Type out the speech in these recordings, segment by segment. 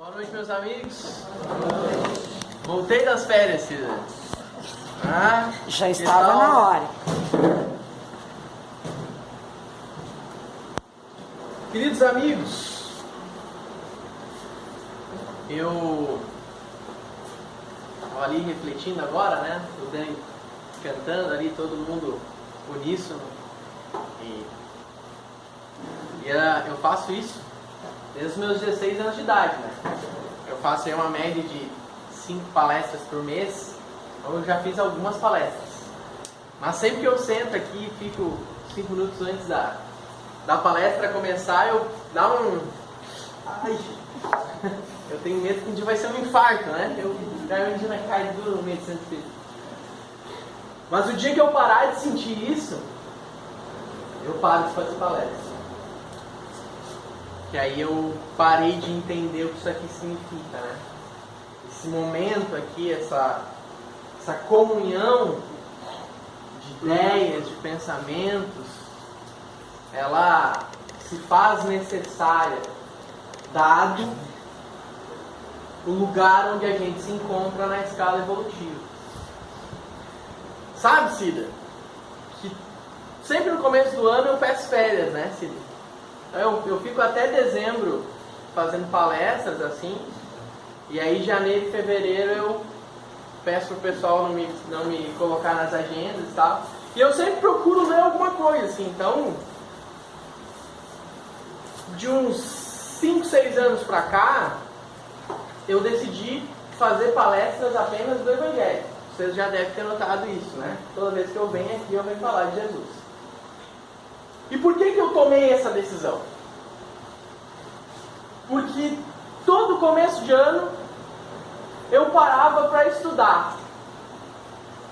Boa noite, meus amigos. Voltei das férias, Cida. Já estava na hora. Queridos amigos, eu estava ali refletindo agora, né? O Dan cantando ali, todo mundo uníssono. Eu faço isso desde os meus 16 anos de idade, né? Eu faço aí uma média de 5 palestras por mês, então eu já fiz algumas palestras. Mas sempre que eu sento aqui e fico 5 minutos antes da palestra começar, eu dá um... Ai, eu tenho medo que um dia vai ser um infarto, né? Um dia vai cair duro no meio de Santo Filho. Mas o dia que eu parar de sentir isso, eu paro de fazer palestra. Que aí eu parei de entender o que isso aqui significa, né? Esse momento aqui, essa comunhão de ideias, de pensamentos, ela se faz necessária, dado o lugar onde a gente se encontra na escala evolutiva. Sabe, Cida, que sempre no começo do ano eu peço férias, né, Cida? Eu fico até dezembro fazendo palestras assim, e aí janeiro e fevereiro eu peço pro pessoal não me colocar nas agendas e tal. E eu sempre procuro ler alguma coisa, assim. Então, de uns 5, 6 anos pra cá, eu decidi fazer palestras apenas do Evangelho. Vocês já devem ter notado isso, né? Toda vez que eu venho aqui, eu venho falar de Jesus. E por que eu tomei essa decisão? Porque todo começo de ano eu parava para estudar.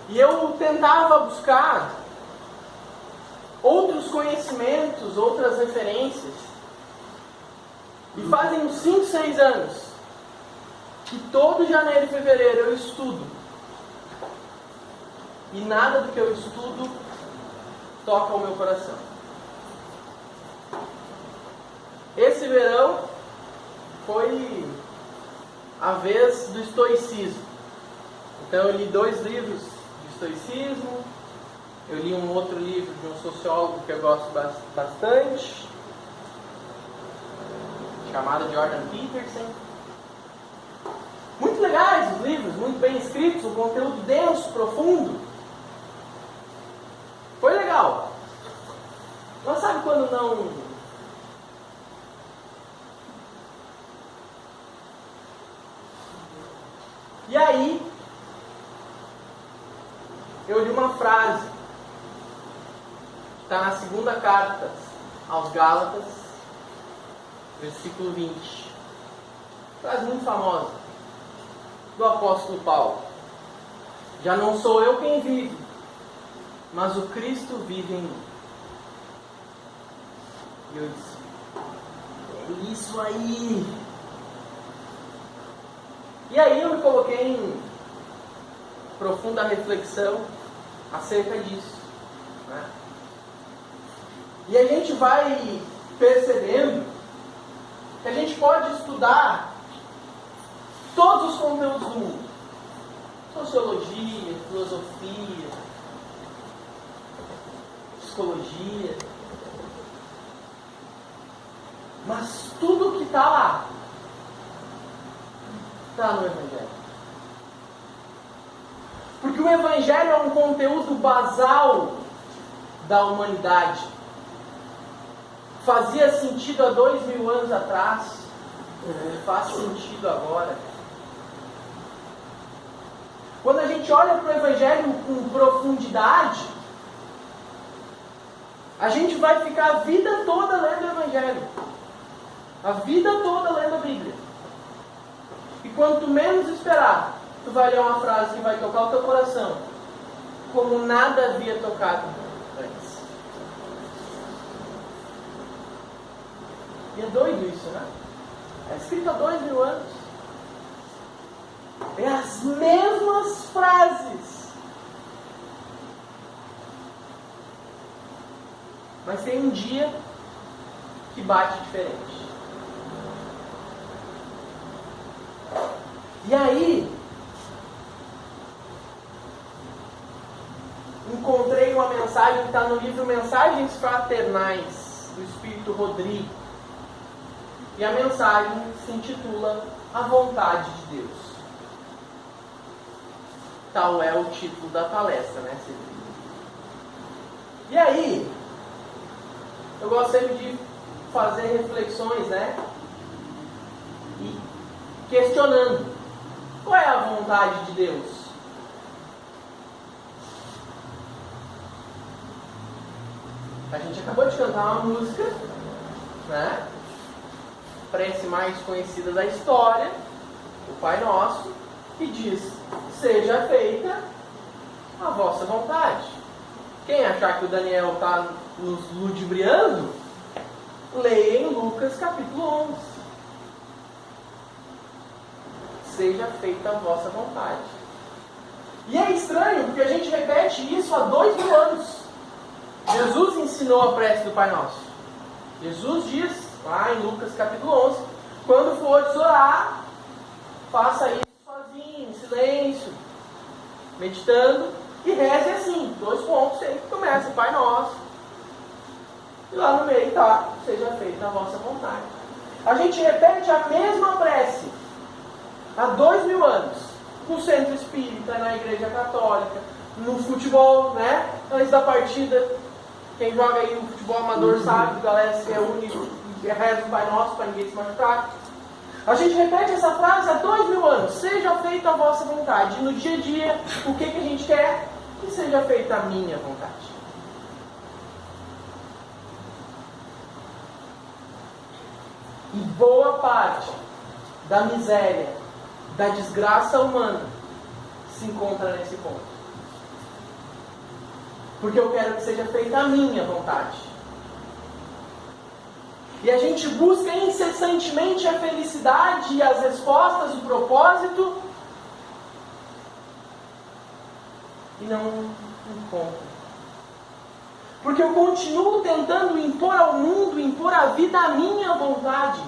E eu tentava buscar outros conhecimentos, outras referências. E fazem uns 5, 6 anos que todo janeiro e fevereiro eu estudo. E nada do que eu estudo toca o meu coração. Esse verão foi a vez do estoicismo. Então eu li 2 livros de estoicismo, eu li um outro livro de um sociólogo que eu gosto bastante, chamado Jordan Peterson. Muito legais os livros, muito bem escritos, um conteúdo denso, profundo. Foi legal. Mas sabe quando não... E aí, eu li uma frase, que está na segunda carta aos Gálatas, versículo 20. Frase muito famosa, do apóstolo Paulo. Já não sou eu quem vive, mas o Cristo vive em mim. E eu disse, é isso aí. E aí eu me coloquei em profunda reflexão acerca disso, né? E a gente vai percebendo que a gente pode estudar todos os conteúdos do mundo. Sociologia, filosofia, psicologia. Mas tudo que está lá está no Evangelho. Porque o Evangelho é um conteúdo basal da humanidade. Fazia sentido há 2000 anos atrás, faz sentido agora. Quando a gente olha para o Evangelho com profundidade, a gente vai ficar a vida toda lendo o Evangelho. A vida toda lendo a Bíblia. E quanto menos esperar, tu vai ler uma frase que vai tocar o teu coração, como nada havia tocado antes. E é doido isso, né? É escrito há 2000 anos. É as mesmas frases. Mas tem um dia que bate diferente. E aí, encontrei uma mensagem que está no livro Mensagens Fraternais, do Espírito Rodrigo. E a mensagem se intitula A Vontade de Deus. Tal é o título da palestra, né, Silvio? E aí, eu gosto sempre de fazer reflexões, né? E questionando, qual é a vontade de Deus? A gente acabou de cantar uma música, né? Prece mais conhecida da história, o Pai Nosso, que diz: seja feita a vossa vontade. Quem achar que o Daniel está nos ludibriando, leia em Lucas capítulo 11. Seja feita a vossa vontade. E é estranho, porque a gente repete isso há 2000 anos. Jesus ensinou a prece do Pai Nosso. Jesus diz, lá em Lucas capítulo 11, quando fores orar, faça isso sozinho, em silêncio, meditando, e reze assim, 2 pontos, sempre começa, Pai Nosso. E lá no meio está, seja feita a vossa vontade. A gente repete a mesma prece há 2000 anos, no centro espírita, na igreja católica, no futebol, né? Antes da partida, quem joga aí no futebol amador sabe, a galera se reúne e reza o Pai Nosso para ninguém se machucar. A gente repete essa frase há 2000 anos, seja feita a vossa vontade. E no dia a dia, o que a gente quer? Que seja feita a minha vontade. E boa parte da miséria, da desgraça humana, se encontra nesse ponto. Porque eu quero que seja feita a minha vontade. E a gente busca incessantemente a felicidade e as respostas, o propósito, e não encontra. Porque eu continuo tentando impor ao mundo, impor à vida a minha vontade.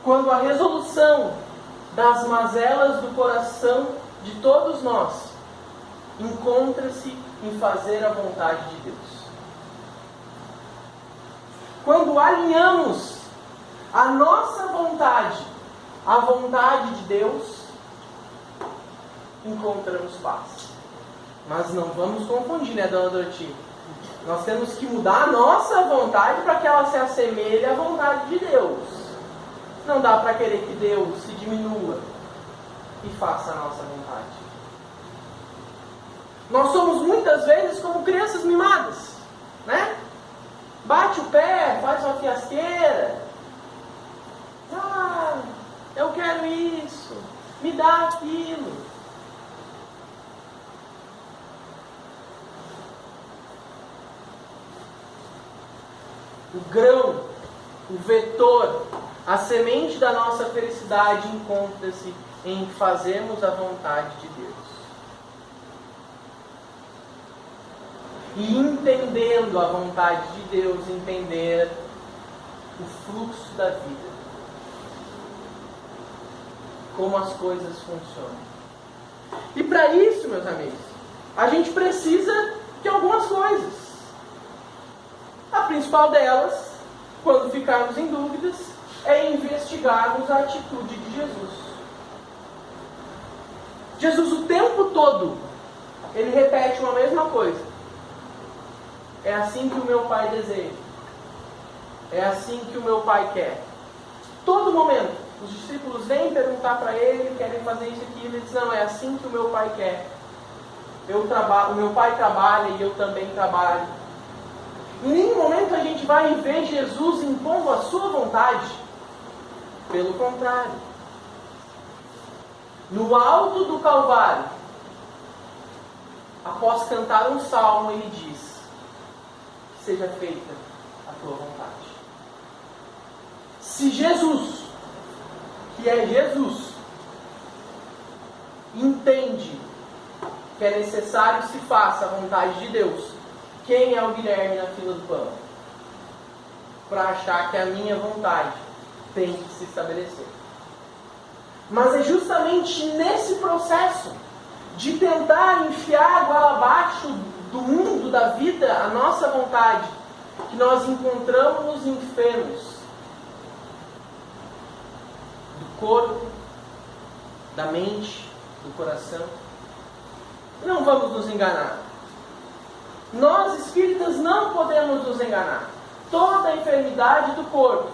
Quando a resolução das mazelas do coração de todos nós encontra-se em fazer a vontade de Deus. Quando alinhamos a nossa vontade à vontade de Deus, encontramos paz. Mas não vamos confundir, né, dona Doroti? Nós temos que mudar a nossa vontade para que ela se assemelhe à vontade de Deus. Não dá para querer que Deus se diminua e faça a nossa vontade. Nós somos muitas vezes como crianças mimadas, né? Bate o pé, faz uma fiasqueira. Ah, eu quero isso. Me dá aquilo. O grão, o vetor, a semente da nossa felicidade encontra-se em fazermos a vontade de Deus. E entendendo a vontade de Deus, entender o fluxo da vida. Como as coisas funcionam. E para isso, meus amigos, a gente precisa de algumas coisas. A principal delas, quando ficarmos em dúvidas, é investigarmos a atitude de Jesus. Jesus o tempo todo, ele repete uma mesma coisa. É assim que o meu Pai deseja. É assim que o meu Pai quer. Todo momento, os discípulos vêm perguntar para ele, querem fazer isso aqui, ele diz, não, é assim que o meu Pai quer. O meu Pai trabalha e eu também trabalho. Em nenhum momento a gente vai ver Jesus impondo a sua vontade. Pelo contrário. No alto do Calvário, após cantar um salmo, ele diz, seja feita a tua vontade. Se Jesus, que é Jesus, entende que é necessário que se faça a vontade de Deus, quem é o Guilherme na fila do pão? Para achar que a minha vontade tem que se estabelecer. Mas é justamente nesse processo de tentar enfiar goela abaixo do mundo, da vida, a nossa vontade, que nós encontramos enfermos do corpo, da mente, do coração. Não vamos nos enganar. Nós espíritas não podemos nos enganar. Toda enfermidade do corpo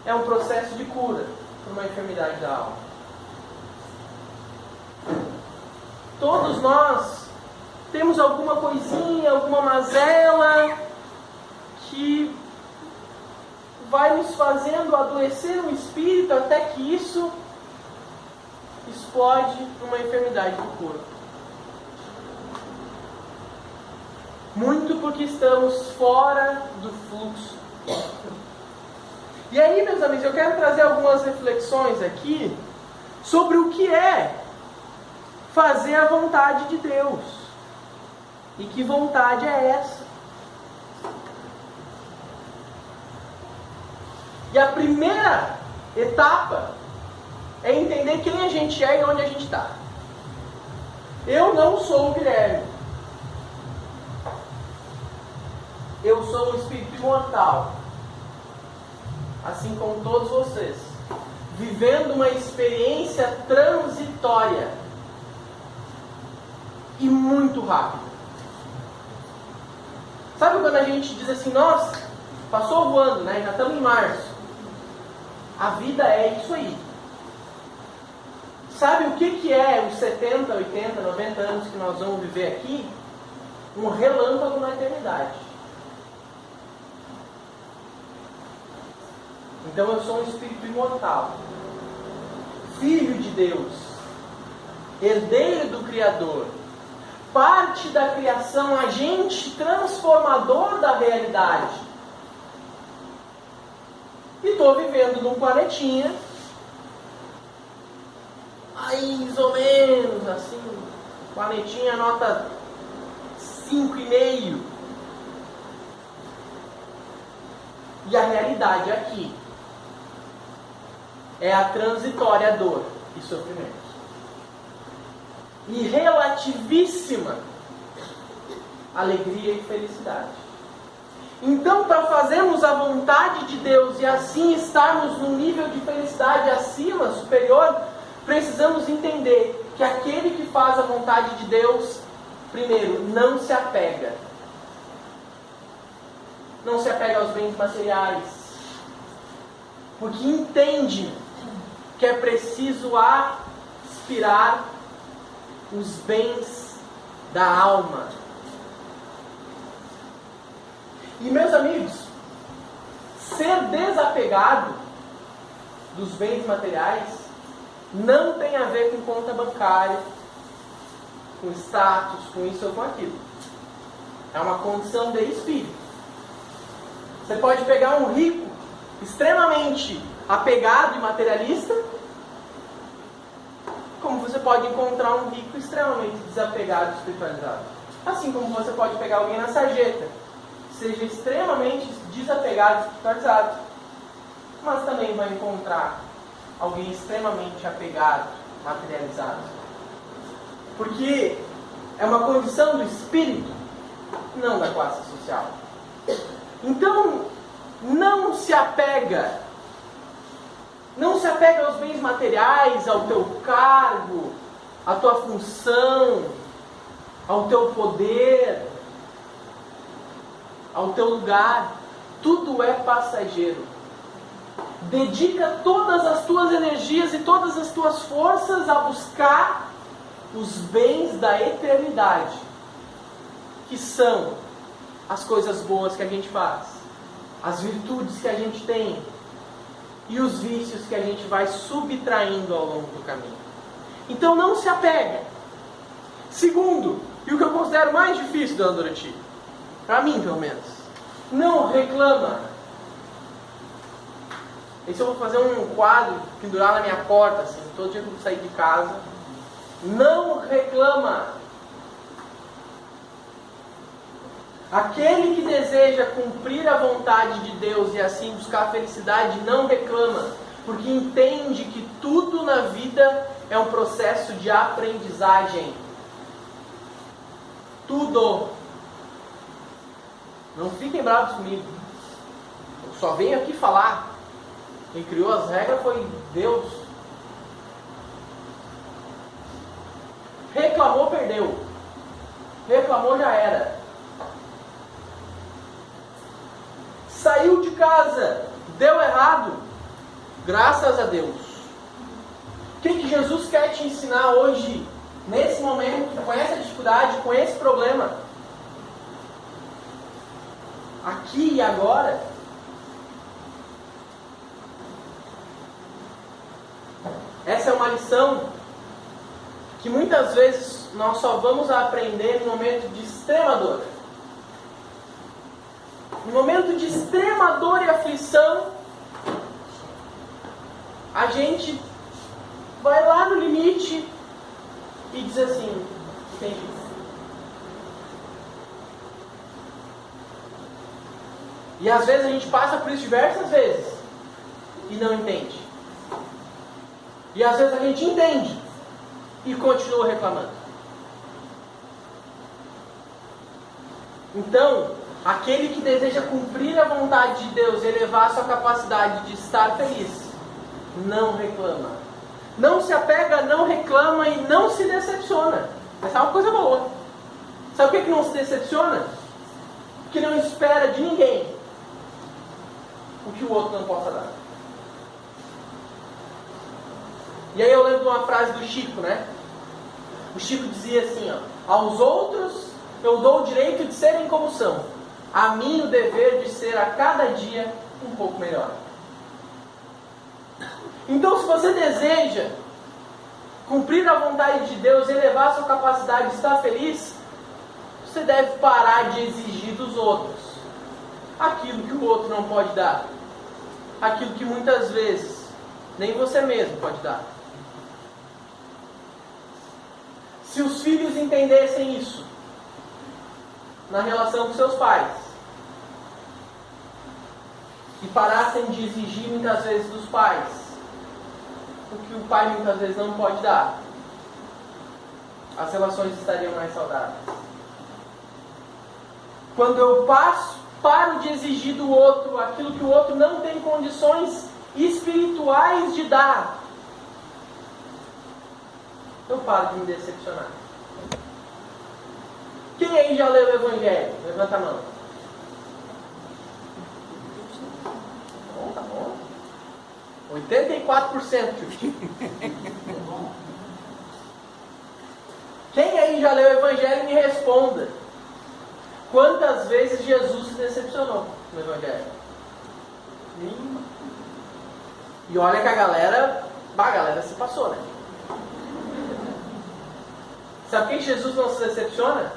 é um processo de cura por uma enfermidade da alma. Todos nós temos alguma coisinha, alguma mazela que vai nos fazendo adoecer o espírito até que isso explode numa enfermidade do corpo. Muito porque estamos fora do fluxo. E aí, meus amigos, eu quero trazer algumas reflexões aqui sobre o que é fazer a vontade de Deus. E que vontade é essa? E a primeira etapa é entender quem a gente é e onde a gente está. Eu não sou o Guilherme. Eu sou um espírito imortal, assim como todos vocês, vivendo uma experiência transitória e muito rápida. Sabe quando a gente diz assim, nossa, passou voando, né? Já estamos em março. A vida é isso aí. Sabe o que é os 70, 80, 90 anos que nós vamos viver aqui? Um relâmpago na eternidade. Então eu sou um espírito imortal, filho de Deus, herdeiro do Criador, parte da criação, agente transformador da realidade. E estou vivendo num planetinha, mais ou menos assim, planetinha nota 5,5. E a realidade aqui é a transitória dor e sofrimento. E relativíssima alegria e felicidade. Então, para fazermos a vontade de Deus e assim estarmos num nível de felicidade acima, superior, precisamos entender que aquele que faz a vontade de Deus, primeiro, não se apega. Não se apega aos bens materiais. Porque entende que é preciso aspirar os bens da alma. E, meus amigos, ser desapegado dos bens materiais não tem a ver com conta bancária, com status, com isso ou com aquilo. É uma condição de espírito. Você pode pegar um rico extremamente apegado e materialista, como você pode encontrar um rico extremamente desapegado e espiritualizado. Assim como você pode pegar alguém na sarjeta, seja extremamente desapegado e espiritualizado, mas também vai encontrar alguém extremamente apegado, materializado. Porque é uma condição do espírito, não da classe social. Então, não se apega aos bens materiais, ao teu cargo, à tua função, ao teu poder, ao teu lugar. Tudo é passageiro. Dedica todas as tuas energias e todas as tuas forças a buscar os bens da eternidade, que são as coisas boas que a gente faz, as virtudes que a gente tem e os vícios que a gente vai subtraindo ao longo do caminho. Então não se apega. Segundo, e o que eu considero mais difícil, dona Doroti, para mim pelo menos, não reclama. Esse eu vou fazer um quadro, pendurar na minha porta, assim, todo dia que eu sair de casa. Não reclama. Aquele que deseja cumprir a vontade de Deus e assim buscar a felicidade não reclama, Porque entende que tudo na vida é um processo de aprendizagem. Tudo. Não fiquem bravos comigo. Eu só venho aqui falar. Quem criou as regras foi Deus. Reclamou, perdeu. Reclamou, já era. Saiu de casa, deu errado. Graças a Deus. O que Jesus quer te ensinar hoje, nesse momento, com essa dificuldade, com esse problema? Aqui e agora? Essa é uma lição que muitas vezes nós só vamos aprender no momento de extrema dor. No momento de extrema dor e aflição, a gente vai lá no limite e diz assim: entendi. E às vezes a gente passa por isso diversas vezes e não entende. E às vezes a gente entende e continua reclamando. Então, aquele que deseja cumprir a vontade de Deus e elevar sua capacidade de estar feliz, não reclama. Não se apega, não reclama e não se decepciona. Essa é uma coisa boa. Sabe por que não se decepciona? Porque não espera de ninguém o que o outro não possa dar. E aí eu lembro de uma frase do Chico, né? O Chico dizia assim, ó: aos outros eu dou o direito de serem como são. A mim o dever de ser a cada dia um pouco melhor. Então, se você deseja cumprir a vontade de Deus e elevar sua capacidade de estar feliz, você deve parar de exigir dos outros aquilo que o outro não pode dar. Aquilo que muitas vezes nem você mesmo pode dar. Se os filhos entendessem isso na relação com seus pais e parassem de exigir muitas vezes dos pais o que o pai muitas vezes não pode dar, as relações estariam mais saudáveis. Quando eu paro de exigir do outro aquilo que o outro não tem condições espirituais de dar, eu paro de me decepcionar. Quem aí já leu o Evangelho? Levanta a mão. Tá bom. 84%, tio. Quem aí já leu o Evangelho, me responda. Quantas vezes Jesus se decepcionou no Evangelho? E olha que a galera se passou, né? Sabe por que Jesus não se decepciona?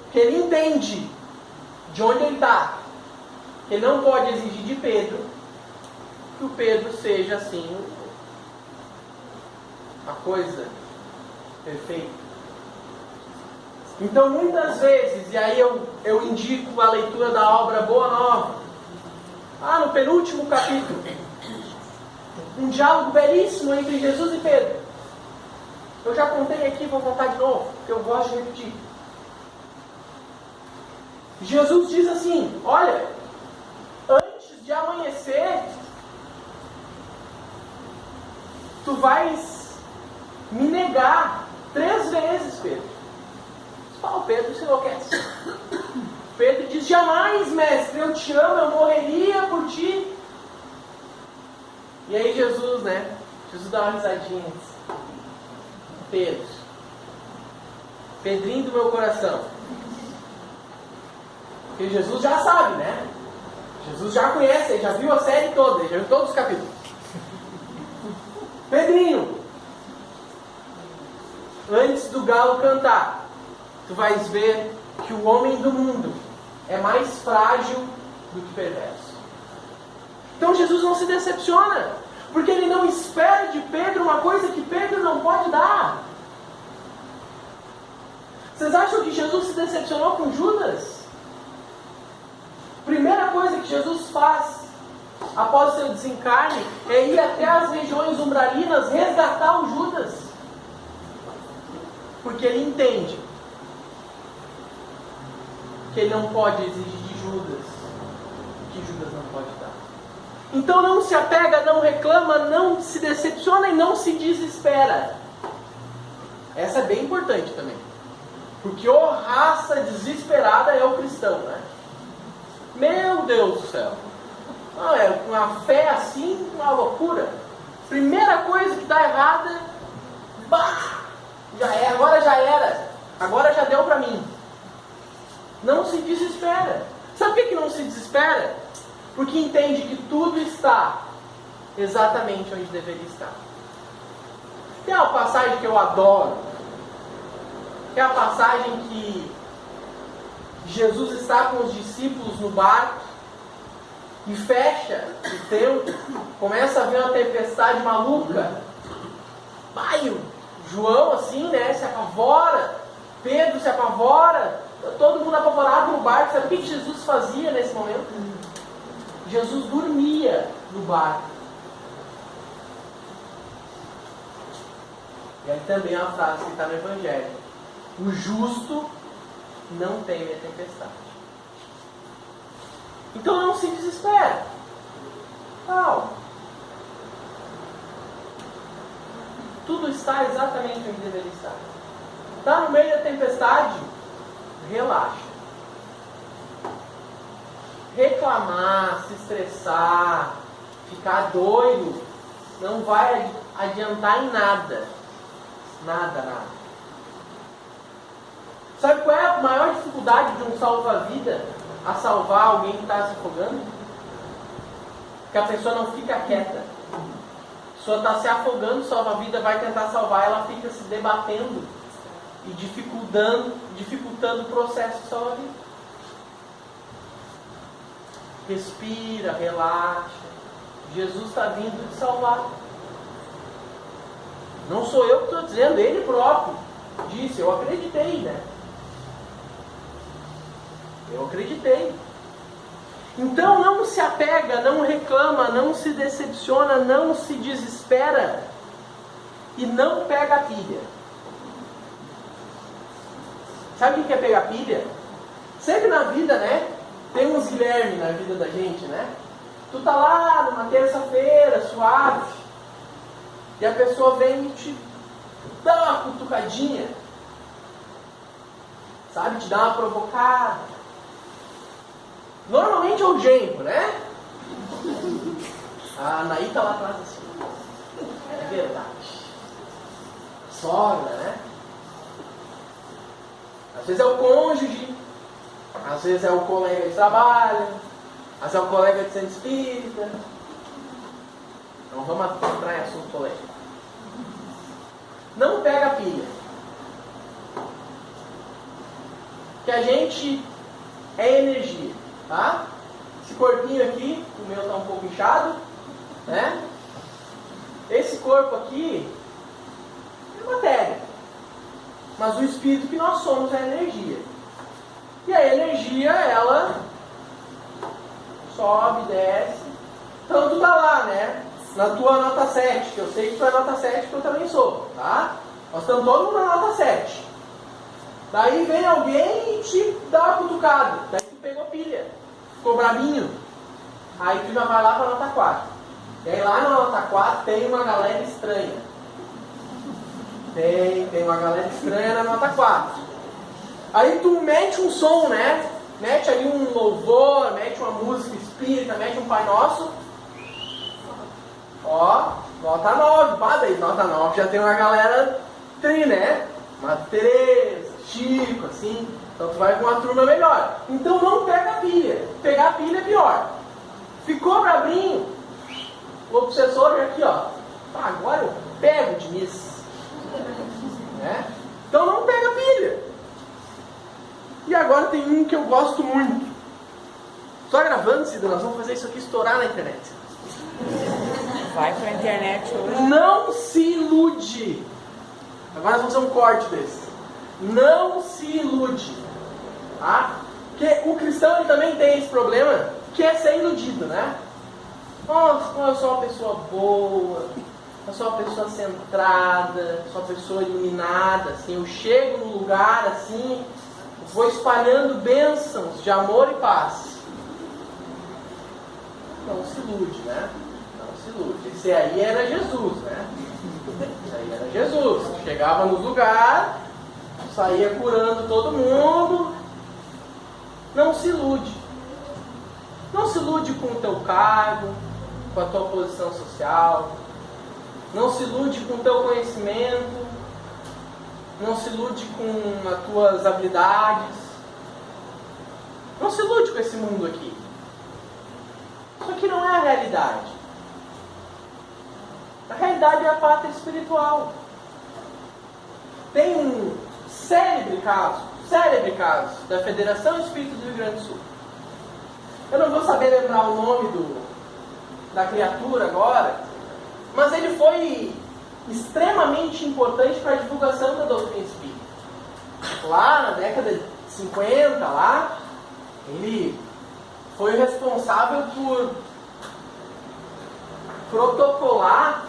Porque ele entende de onde ele está. Ele não pode exigir de Pedro que o Pedro seja assim a coisa perfeita. Então muitas vezes, e aí eu indico a leitura da obra Boa Nova, no penúltimo capítulo, um diálogo belíssimo entre Jesus e Pedro. Eu já contei aqui, vou contar de novo, porque eu gosto de repetir. Jesus diz assim: olha, antes de amanhecer, tu vais me negar 3 vezes, Pedro. O Pedro se enlouquece. Pedro diz: jamais, mestre, eu te amo, eu morreria por ti. E aí Jesus dá uma risadinha. Pedrinho do meu coração. Porque Jesus já sabe, né? Jesus já conhece, ele já viu a série toda, ele já viu todos os capítulos. Pedrinho, antes do galo cantar, tu vais ver que o homem do mundo é mais frágil do que perverso. Então Jesus não se decepciona, porque ele não espera de Pedro uma coisa que Pedro não pode dar. Vocês acham que Jesus se decepcionou com Judas? Primeira coisa que Jesus faz após seu desencarne, é ir até as regiões umbralinas resgatar o Judas. Porque ele entende que ele não pode exigir de Judas o que Judas não pode dar. Então não se apega, não reclama, não se decepciona e não se desespera. Essa é bem importante também. Porque raça desesperada é o cristão, né? Meu Deus do céu. É uma fé assim, uma loucura. Primeira coisa que dá errada, agora já era. Agora já deu para mim. Não se desespera. Sabe por que não se desespera? Porque entende que tudo está exatamente onde deveria estar. Tem uma passagem que eu adoro, que é a passagem que Jesus está com os discípulos no barco e fecha o tempo, começa a vir uma tempestade maluca. O João assim, né, se apavora, Pedro se apavora, todo mundo apavorado no barco. Sabe o que Jesus fazia nesse momento? Jesus dormia no barco. E aí também é uma frase que está no Evangelho: o justo não teme a tempestade. Então não se desespera. Calma. Tudo está exatamente onde deveria estar. Está no meio da tempestade? Relaxa. Reclamar, se estressar, ficar doido, não vai adiantar em nada. Nada. Sabe qual é a maior dificuldade de um salva-vida a salvar alguém que está se afogando? Que a pessoa não fica quieta. A pessoa está se afogando, o salva-vida vai tentar salvar, ela fica se debatendo e dificultando o processo de salva-vida. Respira, relaxa. Jesus está vindo te salvar. Não sou eu que estou dizendo, Ele próprio disse. Eu acreditei, né? Eu acreditei. Então não se apega, não reclama, não se decepciona, não se desespera e não pega a pilha. Sabe o que é pegar pilha? Sempre na vida, né? Tem uns Guilherme na vida da gente, né? Tu tá lá numa terça-feira, suave, e a pessoa vem e te dá uma cutucadinha, sabe? Te dá uma provocada. Normalmente é o genro, né? A Anaí tá lá atrás assim. É verdade. Sogra, né? Às vezes é o cônjuge, às vezes é o colega de trabalho, às vezes é o colega de centro espírita. Não vamos entrar em assunto polêmico. Não pega a pilha. Que a gente é energia, tá? Esse corpinho aqui, o meu está um pouco inchado, né? Esse corpo aqui é matéria. Mas o espírito que nós somos é energia. E a energia, ela sobe, desce. Então tu tá lá, né? Na tua nota 7, que eu sei que tu é nota 7, que eu também sou, tá? Nós estamos todo mundo na nota 7. Daí vem alguém e te dá uma cutucada. Daí tu pegou pilha, ficou bravinho. Aí tu já vai lá pra nota 4. E aí lá na nota 4 tem uma galera estranha. Tem uma galera estranha na nota 4. Aí tu mete um som, né? Mete ali um louvor, mete uma música espírita, mete um Pai Nosso. Ó, nota 9. Pá, daí nota 9 já tem uma galera tri, né? Uma Tereza, Chico, assim. Então tu vai com uma turma melhor. Então não pega a pilha. Pegar a pilha é pior. Ficou brabinho, o obsessor aqui, ó. Pá, agora eu pego de miss. Né? Então não pega pilha. E agora tem um que eu gosto muito. Só gravando, Cida, nós vamos fazer isso aqui estourar na internet. Vai pra internet hoje. Não se ilude. Agora nós vamos fazer um corte desse. Não se ilude. Tá? Porque o cristão ele também tem esse problema, que é ser iludido, né? Nossa, como eu sou uma pessoa boa, eu sou uma pessoa centrada, sou uma pessoa iluminada, assim, eu chego num lugar assim, vou espalhando bênçãos de amor e paz. Não se ilude, né? Não se ilude. Esse aí era Jesus, né? Esse aí era Jesus. Chegava no lugar, saía curando todo mundo. Não se ilude. Não se ilude com o teu cargo, com a tua posição social. Não se ilude com o teu conhecimento. Não se ilude com as tuas habilidades. Não se ilude com esse mundo aqui. Isso aqui não é a realidade. A realidade é a pátria espiritual. Tem um célebre caso da Federação Espírita do Rio Grande do Sul. Eu não vou saber lembrar o nome da criatura agora, mas ele foi extremamente importante para a divulgação da doutrina espírita. Lá na década de 50, lá, ele foi responsável por protocolar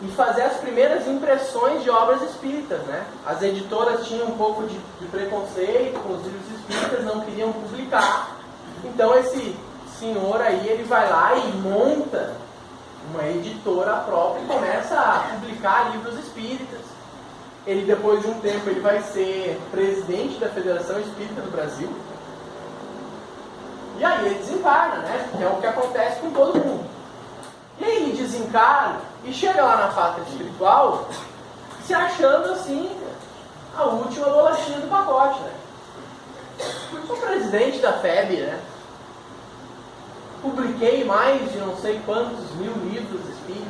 e fazer as primeiras impressões de obras espíritas, né? As editoras tinham um pouco de preconceito com os livros espíritas, não queriam publicar. Então esse senhor aí, ele vai lá e monta uma editora própria e começa a publicar livros espíritas. Ele, depois de um tempo, ele vai ser presidente da Federação Espírita do Brasil. E aí ele desencarna, né? Que é o que acontece com todo mundo. E aí ele desencarna e chega lá na pátria espiritual se achando assim a última bolachinha do pacote, né? Sou presidente da FEB, né? Publiquei mais de não sei quantos mil livros espíritas.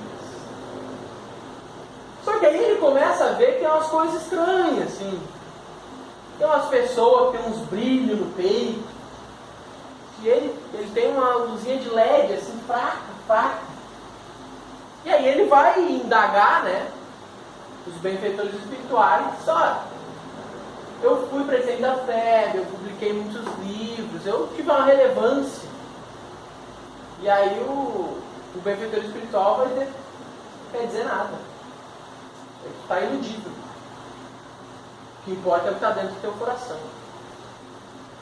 Só que aí ele começa a ver que tem umas coisas estranhas, assim. Tem umas pessoas que tem uns brilhos no peito. E ele tem uma luzinha de LED, assim, fraca. E aí ele vai indagar, né? Os benfeitores espirituais. Olha, eu fui presidente da FEB, eu publiquei muitos livros, eu tive uma relevância. E aí o benfeitor espiritual vai dizer, não quer dizer nada. Ele está iludido. O que importa é o que está dentro do teu coração.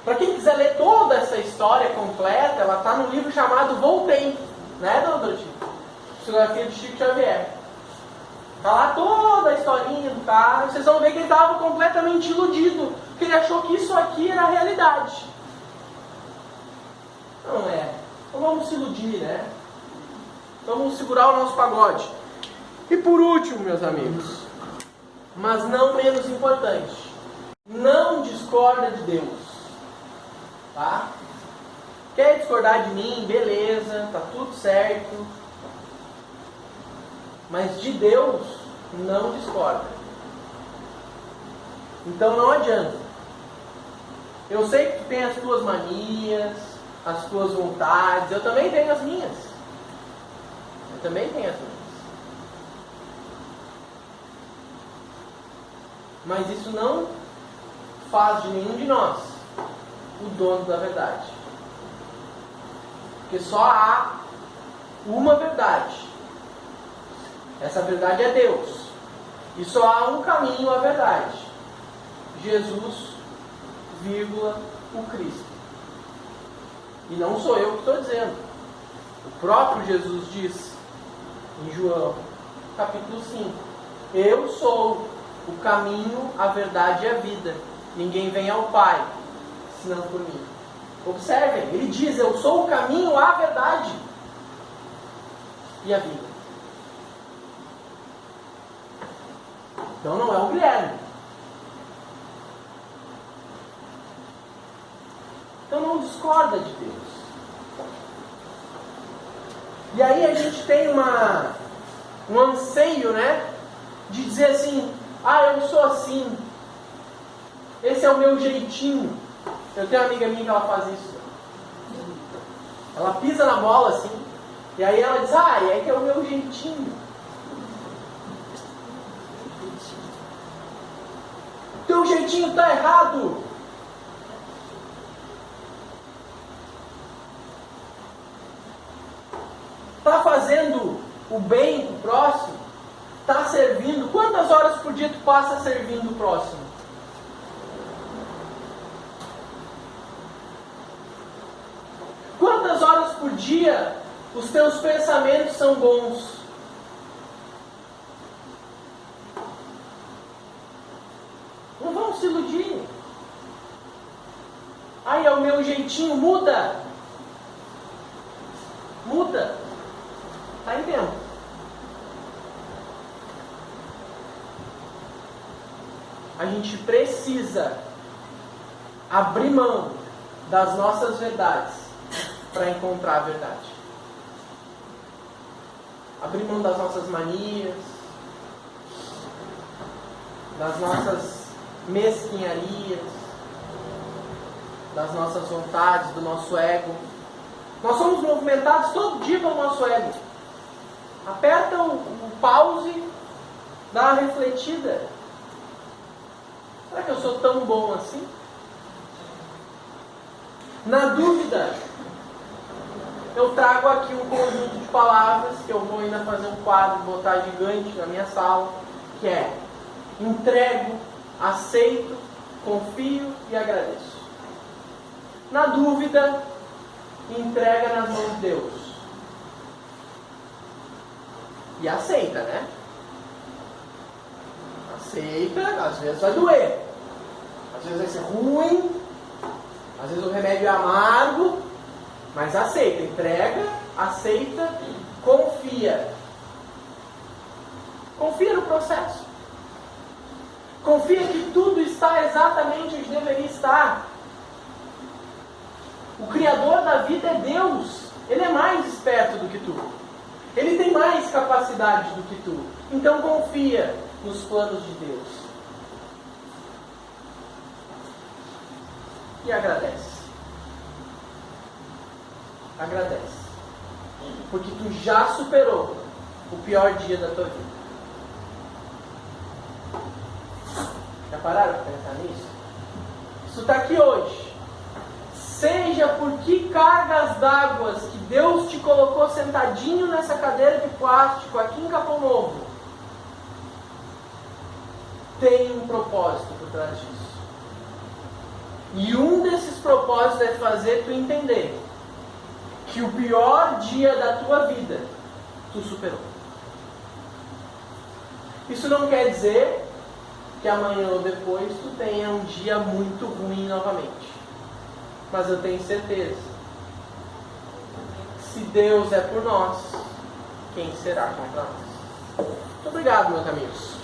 Para quem quiser ler toda essa história completa, ela está no livro chamado Voltei, né, dona Dorotinha? Psicografia de Chico Xavier. Está lá toda a historinha do cara. Vocês vão ver que ele estava completamente iludido, porque ele achou que isso aqui era a realidade. Não é. Então vamos se iludir, né? Vamos segurar o nosso pagode. E por último, meus amigos, mas não menos importante, não discorda de Deus. Tá? Quer discordar de mim? Beleza, tá tudo certo. Mas de Deus, não discorda. Então não adianta. Eu sei que tu tem as tuas manias, as tuas vontades, eu também tenho as minhas. Eu também tenho as minhas. Mas isso não faz de nenhum de nós o dono da verdade. Porque só há uma verdade. Essa verdade é Deus. E só há um caminho à verdade. Jesus, vírgula, o Cristo. E não sou eu que estou dizendo. O próprio Jesus diz em João, capítulo 5, eu sou o caminho, a verdade e a vida. Ninguém vem ao Pai, senão por mim. Observem, ele diz, eu sou o caminho, a verdade e a vida. Então não é o Guilherme. Então não discorda de Deus. E aí a gente tem um anseio, né? De dizer assim, eu sou assim. Esse é o meu jeitinho. Eu tenho uma amiga minha que ela faz isso. Ela pisa na bola assim. E aí ela diz, é que é o meu jeitinho. Teu jeitinho está errado. fazendo o bem para o próximo? Está servindo? Quantas horas por dia tu passa servindo o próximo? Quantas horas por dia os teus pensamentos são bons? Não vão se iludir. Ai, é o meu jeitinho, muda. Muda. Está em tempo. A gente precisa abrir mão das nossas verdades para encontrar a verdade. Abrir mão das nossas manias, das nossas mesquinharias, das nossas vontades, do nosso ego. Nós somos movimentados todo dia pelo nosso ego. Aperta o pause, dá uma refletida. Será que eu sou tão bom assim? Na dúvida, eu trago aqui um conjunto de palavras que eu vou ainda fazer um quadro, botar gigante na minha sala, que é: entrego, aceito, confio e agradeço. Na dúvida, entrega nas mãos de Deus. E aceita, né? Aceita, às vezes vai doer, às vezes vai ser ruim, às vezes o remédio é amargo, mas aceita, entrega, aceita, confia. Confia no processo. Confia que tudo está exatamente onde deveria estar. O Criador da vida é Deus. Ele é mais esperto do que tu. Ele tem mais capacidade do que tu. Então confia nos planos de Deus. E agradece. Agradece. Porque tu já superou o pior dia da tua vida. Já pararam para pensar nisso? Se tu está aqui hoje, seja por que cargas d'água que Deus te colocou sentadinho nessa cadeira de plástico aqui em Capão Novo, tem um propósito por trás disso. E um desses propósitos é fazer tu entender que o pior dia da tua vida tu superou. Isso não quer dizer que amanhã ou depois tu tenha um dia muito ruim novamente. Mas eu tenho certeza, se Deus é por nós, quem será contra nós? Muito obrigado, meus amigos.